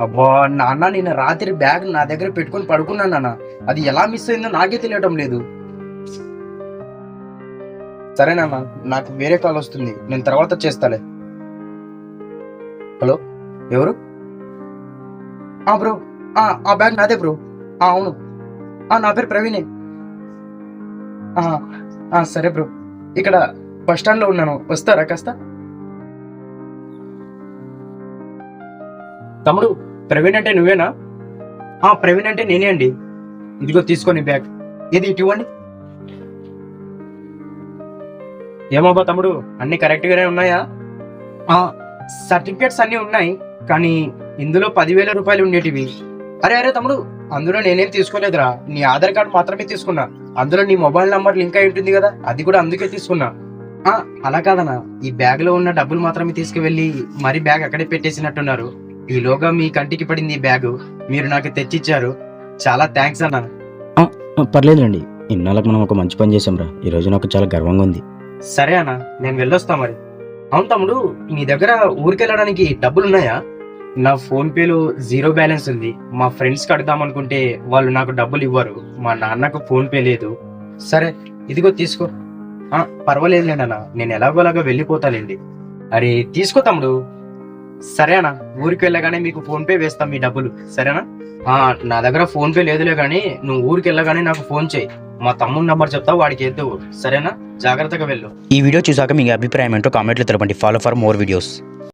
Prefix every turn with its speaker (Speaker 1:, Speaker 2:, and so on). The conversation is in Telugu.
Speaker 1: అబ్బా నాన్న, నేను రాత్రి బ్యాగ్ నా దగ్గర పెట్టుకొని పడుకున్నాను నాన్న. అది ఎలా మిస్ అయిందో నాకే తెలియటం లేదు. సరే నాన్న, నాకు వేరే కాల్ వస్తుంది, నేను తర్వాత చేస్తాలే. హలో, ఎవరు? బ్రో, ఆ బ్యాగ్ నాదే బ్రో. అవును, నా పేరు ప్రవీణే. ఆ, సరే బ్రో, ఇక్కడ బస్ స్టాండ్ లో ఉన్నాను, వస్తారా కాస్త? తమ్ముడు, ప్రవీణ్ అంటే నువ్వేనా? ప్రవీణ్ అంటే నేనే అండి. ఇదిగో తీసుకొని బ్యాగ్. ఇది ఇటు ఇవ్వండి. ఏమోబా తమ్ముడు, అన్ని కరెక్ట్ గానే ఉన్నాయా? సర్టిఫికేట్స్ అన్ని ఉన్నాయి, కానీ ఇందులో 10,000 రూపాయలు ఉండేటివి. అరే తమ్ముడు, అందులో నేనేం తీసుకోలేదురా, నీ ఆధార్ కార్డు మాత్రమే తీసుకున్నా. అందులో నీ మొబైల్ నంబర్ లింక్ అయి ఉంటుంది కదా, అది కూడా అందుకే తీసుకున్నా. అలా కాదన్నా, ఈ బ్యాగ్ లో ఉన్న డబ్బులు మాత్రమే తీసుకువెళ్ళి మరి బ్యాగ్ అక్కడే పెట్టేసినట్టున్నారు. ఈలోగా మీ కంటికి పడింది ఈ బ్యాగు, మీరు నాకు తెచ్చిచ్చారు. చాలా థ్యాంక్స్ అన్న.
Speaker 2: పర్లేదులేండి, ఇన్నాళ్ళకి మనం ఒక మంచి పని చేసాంరా. ఈ రోజు నాకు చాలా గర్వంగా ఉంది.
Speaker 1: సరే అన్న, నేను వెళ్ళొస్తా మరి. అవును తమ్ముడు, నీ దగ్గర ఊరికెళ్ళడానికి డబ్బులు ఉన్నాయా? నా ఫోన్ పేలో 0 బ్యాలెన్స్ ఉంది. మా ఫ్రెండ్స్ కి అడుగుదాం అనుకుంటే వాళ్ళు నాకు డబ్బులు ఇవ్వరు. మా నాన్నకు ఫోన్ పే లేదు. సరే, ఇదిగో తీసుకో. పర్వాలేదులేండి అన్న, నేను ఎలాగోలాగా వెళ్ళిపోతానండి. అరే తీసుకో తమ్ముడు. సరే అన్న, ఊరికి వెళ్ళగానే మీకు ఫోన్ పే వేస్తాం మీ డబ్బులు, సరేనా? నా దగ్గర ఫోన్ పే లేదులే గానీ, నువ్వు ఊరికి వెళ్ళగానే నాకు ఫోన్ చేయి. మా తమ్ముడు నంబర్ చెప్తా, వాడికి ఎద్దు, సరేనా? జాగ్రత్తగా వెళ్ళు.
Speaker 2: ఈ వీడియో చూసాక మీ అభిప్రాయం ఏంటో కామెంట్లో తెలపండి. Follow for more videos.